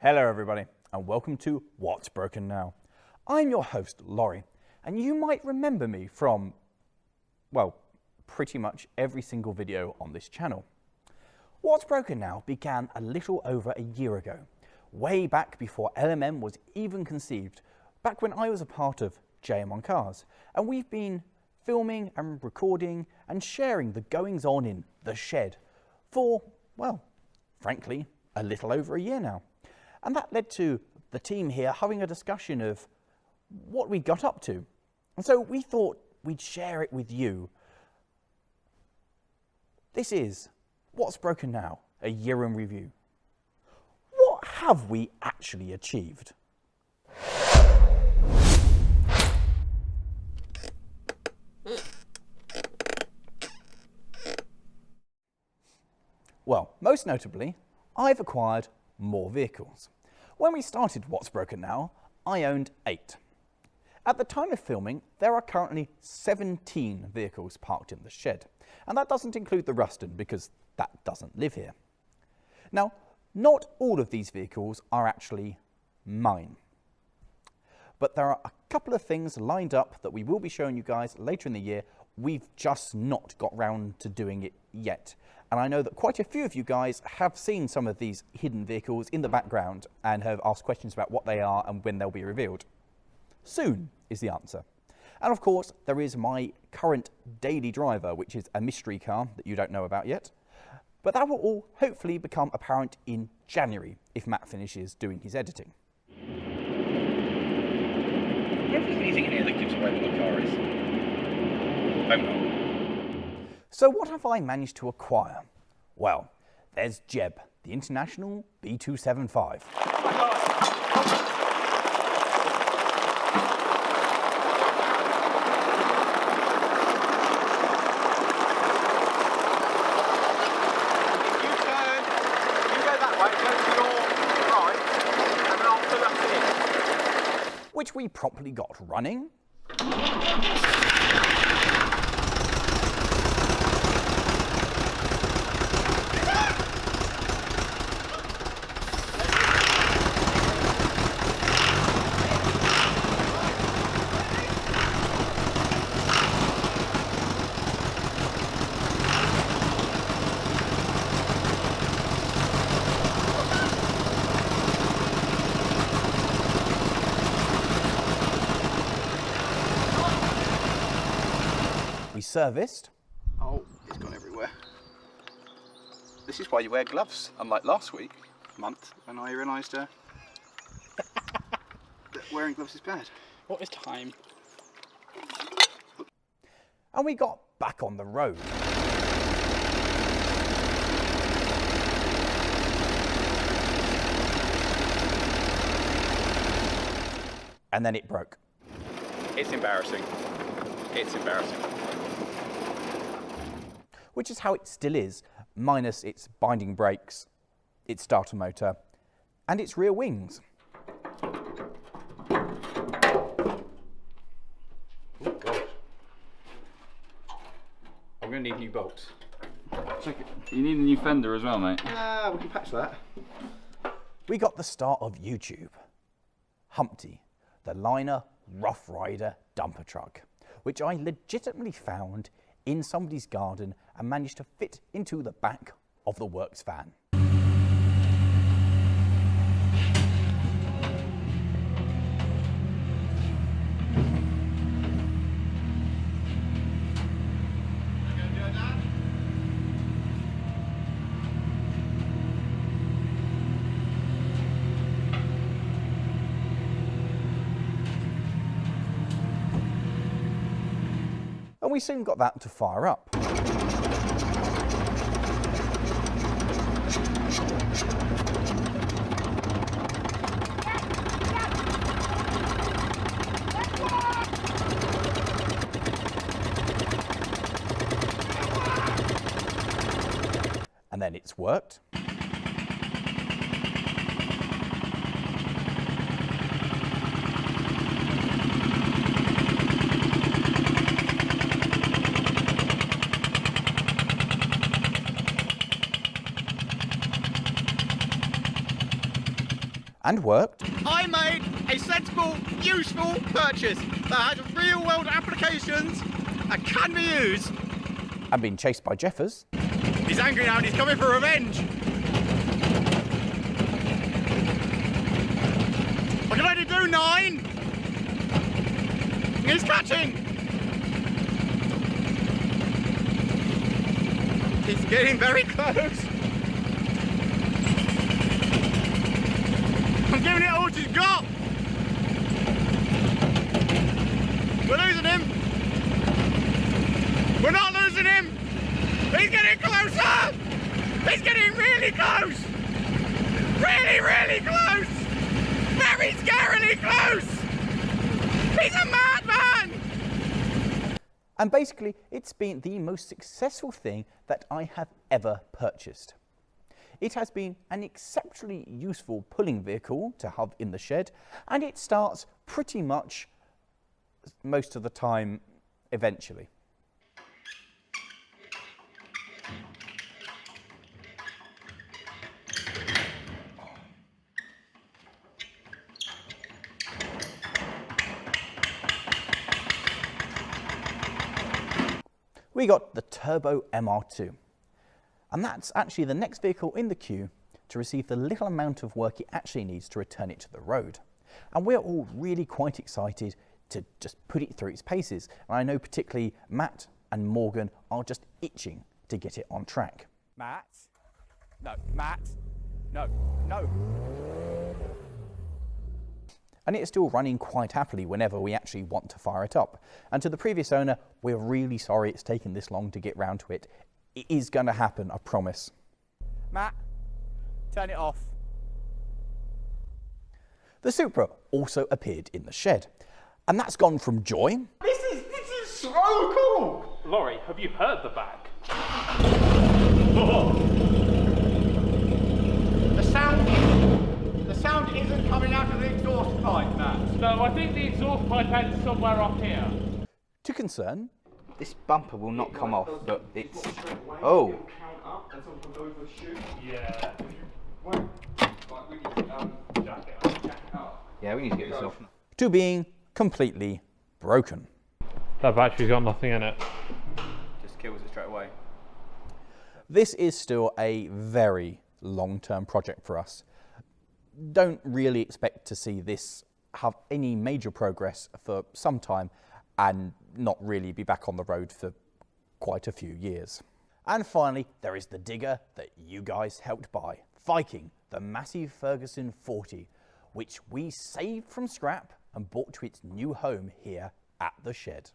Hello everybody and welcome to What's Broken Now. I'm your host Lawrie and you might remember me from, well, pretty much every single video on this channel. What's Broken Now began a little over a year ago, way back before LMM was even conceived, back when I was a part of JM on Cars, and we've been filming and recording and sharing the goings on in the shed for, well, frankly, a little over a year now. And that led to the team here having a discussion of what we got up to. And so we thought we'd share it with you. This is What's Broken Now, a year in review. What have we actually achieved? Well, most notably, I've acquired more vehicles. When we started What's Broken Now, I owned 8. At the time of filming, there are currently 17 vehicles parked in the shed, and that doesn't include the Ruston because that doesn't live here. Now, not all of these vehicles are actually mine, but there are a couple of things lined up that we will be showing you guys later in the year. We've just not got round to doing it yet. And I know that quite a few of you guys have seen some of these hidden vehicles in the background and have asked questions about what they are and when they'll be revealed. Soon is the answer. And of course, there is my current daily driver, which is a mystery car that you don't know about yet. But that will all hopefully become apparent in January if Matt finishes doing his editing. I don't think anything in here that gives away what the car is. Hope not. So what have I managed to acquire? Well, there's Jeb, the International B275. Which we promptly got running. Serviced. Oh, it's gone everywhere. This is why you wear gloves, unlike last month, when I realised that wearing gloves is bad. What is time? And we got back on the road. And then it broke. It's embarrassing. It's embarrassing. Which is how it still is, minus its binding brakes, its starter motor, and its rear wings. Oh, God. I'm going to need new bolts. Check it. You need a new fender as well, mate. We can patch that. We got the start of YouTube. Humpty, the Liner Rough Rider dumper truck, which I legitimately found in somebody's garden and managed to fit into the back of the works van. And we soon got that to fire up. And then it's worked. and worked. I made a sensible, useful purchase that has real-world applications and can be used. And been chased by Jeffers. He's angry now and he's coming for revenge. I can only do 9. He's catching. He's getting very close. I'm giving it all she's got. We're losing him. We're not losing him. He's getting closer. He's getting really close. Really, really close. Very scarily close. He's a madman. And basically, it's been the most successful thing that I have ever purchased. It has been an exceptionally useful pulling vehicle to have in the shed, and it starts pretty much most of the time eventually. We got the Turbo MR2. And that's actually the next vehicle in the queue to receive the little amount of work it actually needs to return it to the road. And we're all really quite excited to just put it through its paces. And I know particularly Matt and Morgan are just itching to get it on track. Matt? No, Matt. No, no. And it's still running quite happily whenever we actually want to fire it up. And to the previous owner, we're really sorry it's taken this long to get round to it. It is going to happen, I promise. Matt, turn it off. The Supra also appeared in the shed. And that's gone from joy. This is so cool. Lawrie, have you heard the bag? The sound isn't coming out of the exhaust pipe, Matt. No, I think the exhaust pipe ends somewhere up here. To concern, this bumper will not come off, but it's... Oh! Yeah. Yeah, we need to get this off. to being completely broken. That battery's got nothing in it. Just kills it straight away. This is still a very long-term project for us. Don't really expect to see this have any major progress for some time and not really be back on the road for quite a few years. And finally, there is the digger that you guys helped buy, Viking, the massive Ferguson 40, which we saved from scrap and brought to its new home here at the shed.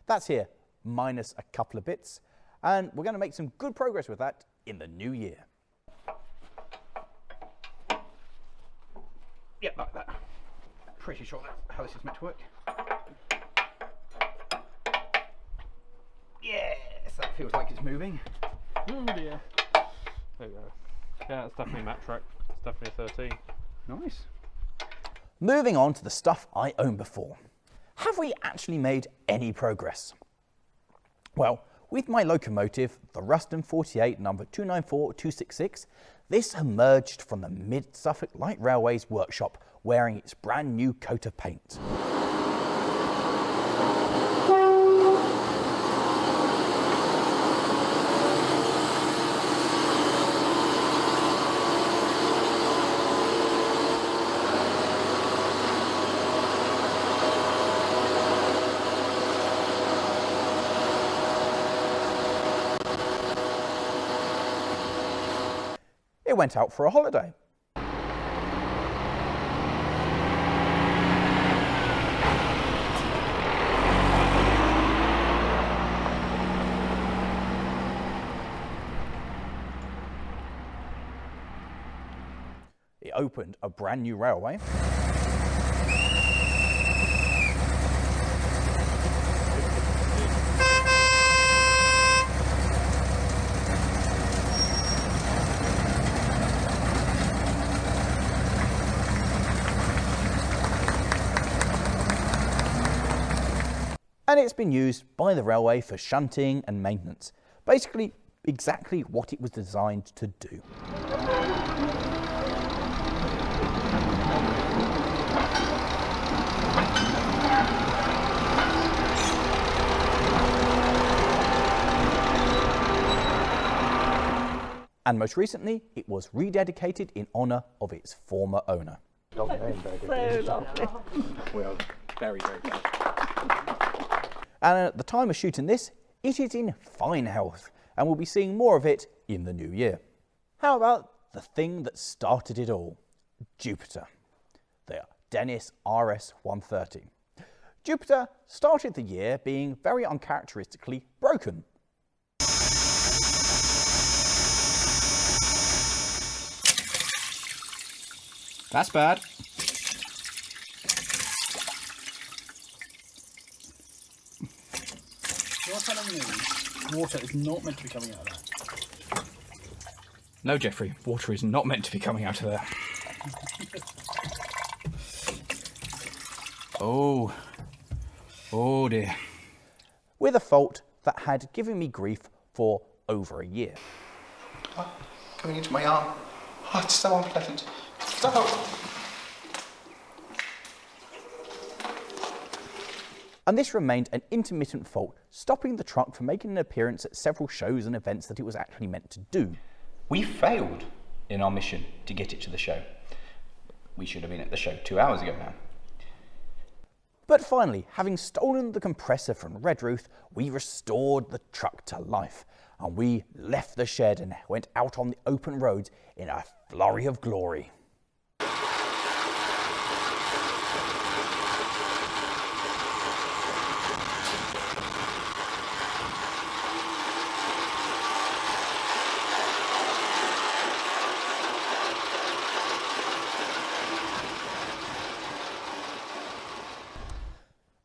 That's here, minus a couple of bits, and we're going to make some good progress with that in the new year. Yeah, like that. Pretty sure that's how this is meant to work. Yes, that feels like it's moving. Oh dear. There you go. Yeah, it's definitely metric. It's definitely 13. Nice. Moving on to the stuff I owned before. Have we actually made any progress? Well, with my locomotive, the Ruston 48 number 294266, this emerged from the Mid-Suffolk Light Railways workshop wearing its brand new coat of paint. It went out for a holiday. It opened a brand new railway. and it's been used by the railway for shunting and maintenance. Basically, exactly what it was designed to do. And most recently, it was rededicated in honour of its former owner. So lovely. We are very, very glad. And at the time of shooting this, it is in fine health, and we'll be seeing more of it in the new year. How about the thing that started it all? Jupiter, the Dennis RS-130. Jupiter started the year being very uncharacteristically broken. That's bad. You're telling me water is not meant to be coming out of that? No, Jeffrey, water is not meant to be coming out of there. Oh. Oh dear. With a fault that had given me grief for over a year. Going into my arm. Oh, it's so unpleasant. Stop! And this remained an intermittent fault, stopping the truck from making an appearance at several shows and events that it was actually meant to do. We failed in our mission to get it to the show. We should have been at the show 2 hours ago now. But finally, having stolen the compressor from Redruth, we restored the truck to life, and we left the shed and went out on the open roads in a flurry of glory.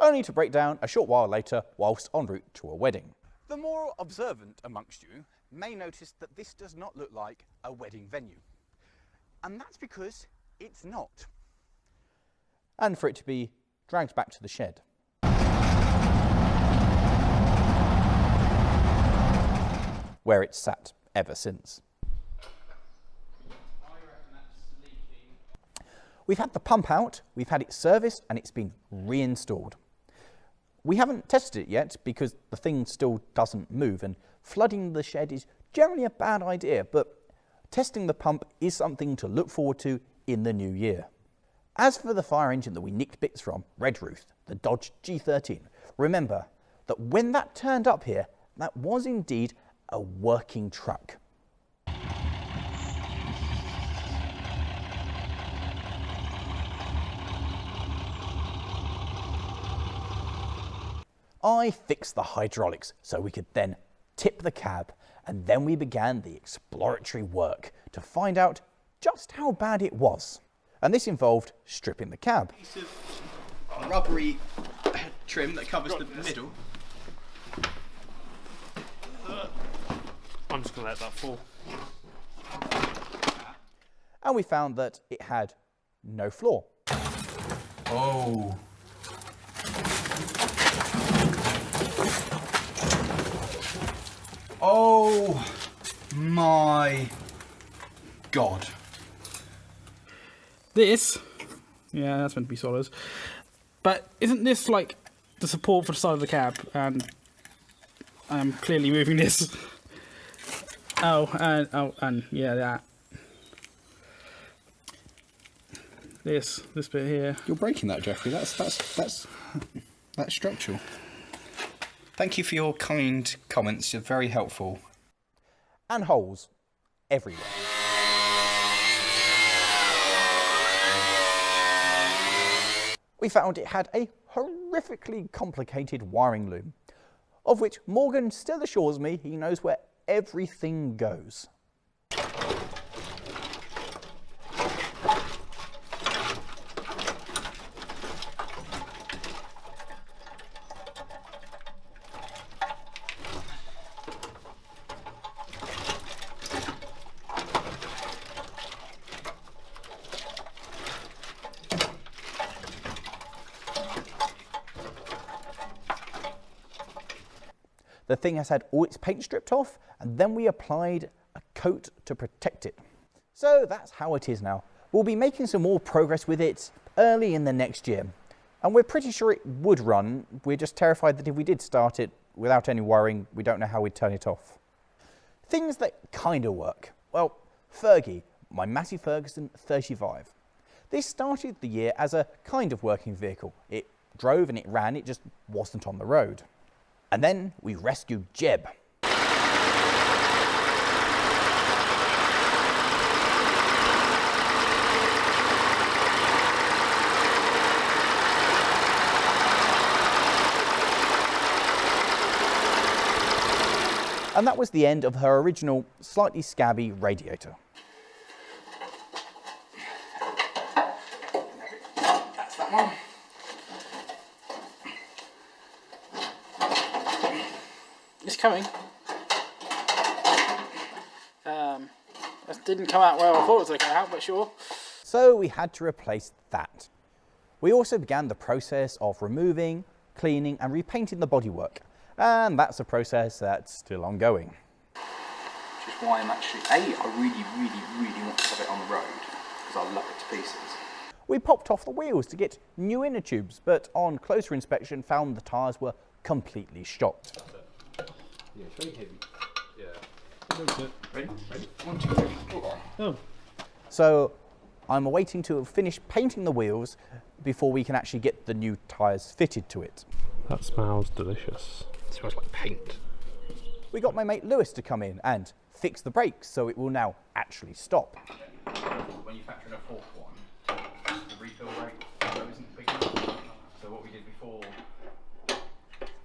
Only to break down a short while later whilst en route to a wedding. The more observant amongst you may notice that this does not look like a wedding venue. And that's because it's not. And for it to be dragged back to the shed. Where it's sat ever since. We've had the pump out, we've had it serviced, and it's been reinstalled. We haven't tested it yet because the thing still doesn't move, and flooding the shed is generally a bad idea, but testing the pump is something to look forward to in the new year. As for the fire engine that we nicked bits from, Redruth, the Dodge G13, remember that when that turned up here, that was indeed a working truck. I fixed the hydraulics so we could then tip the cab, and then we began the exploratory work to find out just how bad it was. And this involved stripping the cab. Piece of rubbery trim that covers the middle. I'm just going to let that fall. And we found that it had no floor. Oh. Oh my God. This, yeah, that's meant to be solid. But isn't this like the support for the side of the cab? And I'm clearly moving this. And yeah, that. This bit here. You're breaking that, Jeffrey. That's structural. Thank you for your kind comments. You're very helpful. And holes everywhere. We found it had a horrifically complicated wiring loom, of which Morgan still assures me he knows where everything goes. The thing has had all its paint stripped off, and then we applied a coat to protect it. So that's how it is now. We'll be making some more progress with it early in the next year. And we're pretty sure it would run. We're just terrified that if we did start it without any wiring, we don't know how we'd turn it off. Things that kind of work. Well, Fergie, my Massey Ferguson 35. This started the year as a kind of working vehicle. It drove and it ran, it just wasn't on the road. And then we rescued Jeb. And that was the end of her original, slightly scabby radiator. That's that one. It's coming. That didn't come out well I thought it was going to come out, but sure. So we had to replace that. We also began the process of removing, cleaning and repainting the bodywork. And that's a process that's still ongoing. Which is why I'm actually, I really want to have it on the road, because I love it to pieces. We popped off the wheels to get new inner tubes, but on closer inspection found the tyres were completely shot. Yeah, it's very heavy. Yeah. Ready? 1, 2, 3. Oh. So I'm awaiting to finish painting the wheels before we can actually get the new tyres fitted to it. That smells delicious. It smells like paint. We got my mate Lewis to come in and fix the brakes so it will now actually stop. When you factor in a fourth one, the refill rate isn't big enough. So what we did before.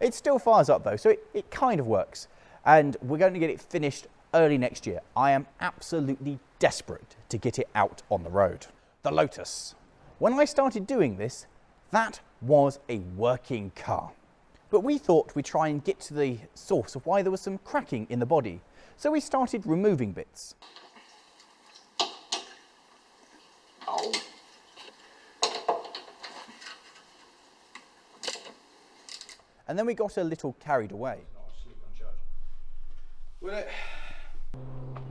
It still fires up though, so it kind of works. And we're going to get it finished early next year. I am absolutely desperate to get it out on the road. The Lotus. When I started doing this, that was a working car. But we thought we'd try and get to the source of why there was some cracking in the body. So we started removing bits. Oh. And then we got a little carried away. Will it?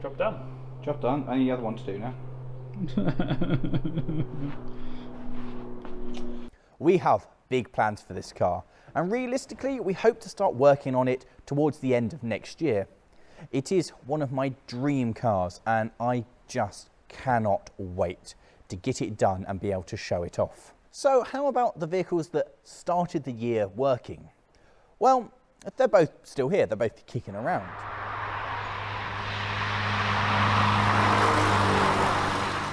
Job done. Job done. Only the other one to do now. We have big plans for this car, and realistically we hope to start working on it towards the end of next year. It is one of my dream cars and I just cannot wait to get it done and be able to show it off. So how about the vehicles that started the year working? Well, they're both still here, they're both kicking around.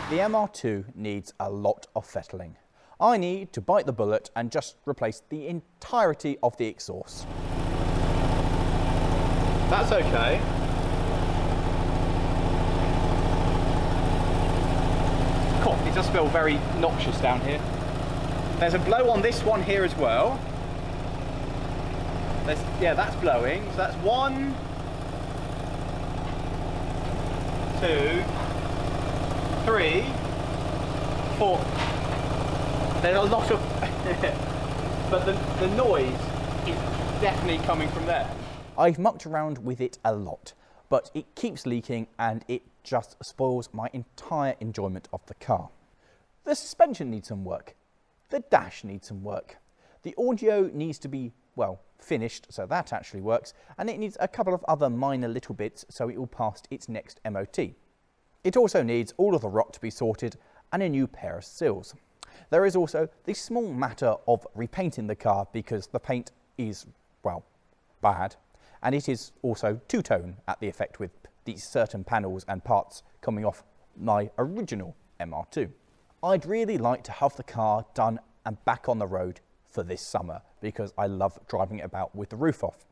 The MR2 needs a lot of fettling. I need to bite the bullet and just replace the entirety of the exhaust. That's okay. Cool. It does smell very noxious down here. There's a blow on this one here as well. Yeah, that's blowing. So that's 1, 2, 3, 4. There's a lot of, but the noise is definitely coming from there. I've mucked around with it a lot, but it keeps leaking and it just spoils my entire enjoyment of the car. The suspension needs some work. The dash needs some work. The audio needs to be, well, finished, so that actually works, and it needs a couple of other minor little bits so it will pass its next MOT. It also needs all of the rot to be sorted and a new pair of seals. There is also the small matter of repainting the car because the paint is, well, bad, and it is also two-tone at the effect with these certain panels and parts coming off my original MR2. I'd really like to have the car done and back on the road for this summer because I love driving it about with the roof off.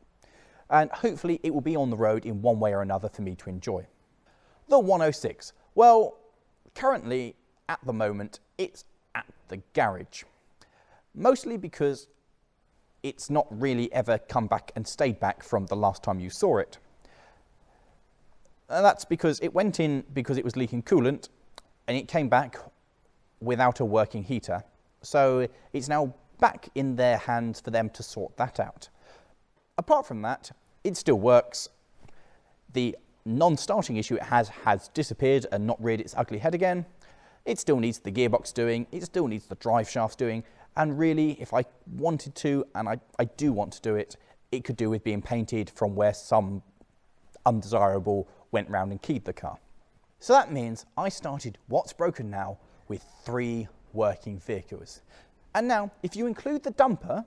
And hopefully it will be on the road in one way or another for me to enjoy. The 106. Well, currently, at the moment, it's at the garage. Mostly because it's not really ever come back and stayed back from the last time you saw it. And that's because it went in because it was leaking coolant and it came back without a working heater. So it's now back in their hands for them to sort that out. Apart from that, it still works. The non-starting issue it has disappeared and not reared its ugly head again. It still needs the gearbox doing, it still needs the drive shafts doing, and really, if I wanted to, and I do want to do it, it could do with being painted from where some undesirable went round and keyed the car. So that means I started What's Broken Now with 3 working vehicles. And now, if you include the dumper,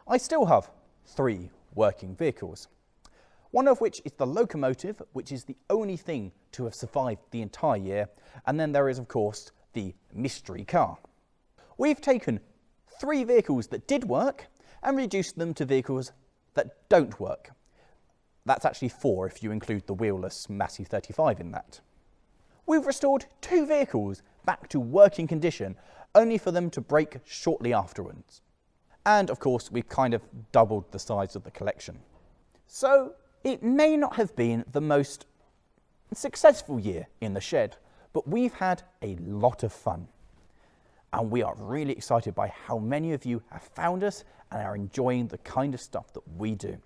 I still have 3 working vehicles. One of which is the locomotive, which is the only thing to have survived the entire year. And then there is, of course, the mystery car. We've taken 3 vehicles that did work and reduced them to vehicles that don't work. That's actually 4 if you include the wheelless Massey 35 in that. We've restored 2 vehicles back to working condition, only for them to break shortly afterwards. And of course, we've kind of doubled the size of the collection. So it may not have been the most successful year in the shed, but we've had a lot of fun. And we are really excited by how many of you have found us and are enjoying the kind of stuff that we do.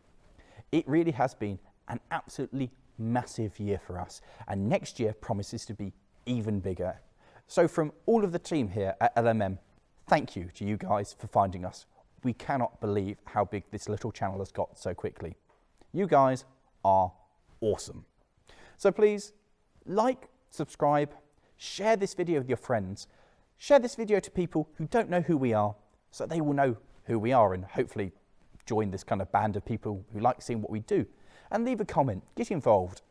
It really has been an absolutely massive year for us, and next year promises to be even bigger. So from all of the team here at LMM, thank you to you guys for finding us. We cannot believe how big this little channel has got so quickly. You guys are awesome. So please like, subscribe, share this video with your friends, share this video to people who don't know who we are, so they will know who we are and hopefully join this kind of band of people who like seeing what we do. And leave a comment, get involved.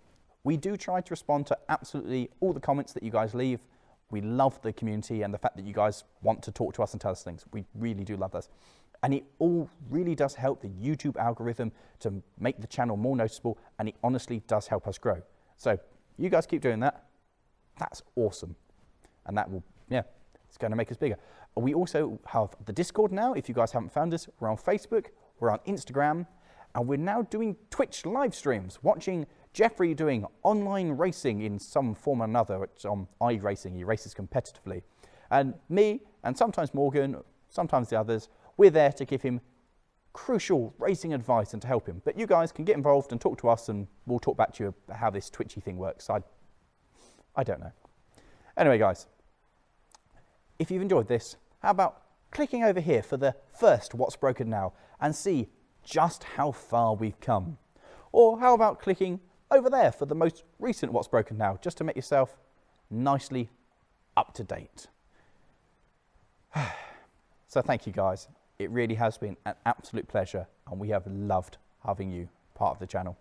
We do try to respond to absolutely all the comments that you guys leave. We love the community and the fact that you guys want to talk to us and tell us things. We really do love this. And it all really does help the YouTube algorithm to make the channel more noticeable, and it honestly does help us grow. So you guys keep doing that. That's awesome. And that will, it's going to make us bigger. We also have the Discord now. If you guys haven't found us, we're on Facebook, we're on Instagram, and we're now doing Twitch live streams, watching Jeffrey doing online racing in some form or another. It's on iRacing, he races competitively. And me, and sometimes Morgan, sometimes the others, we're there to give him crucial racing advice and to help him. But you guys can get involved and talk to us, and we'll talk back to you about how this Twitchy thing works. I don't know. Anyway, guys, if you've enjoyed this, how about clicking over here for the first What's Broken Now and see just how far we've come? Or how about clicking over there for the most recent What's Broken Now, just to make yourself nicely up to date. So thank you guys. It really has been an absolute pleasure, and we have loved having you part of the channel.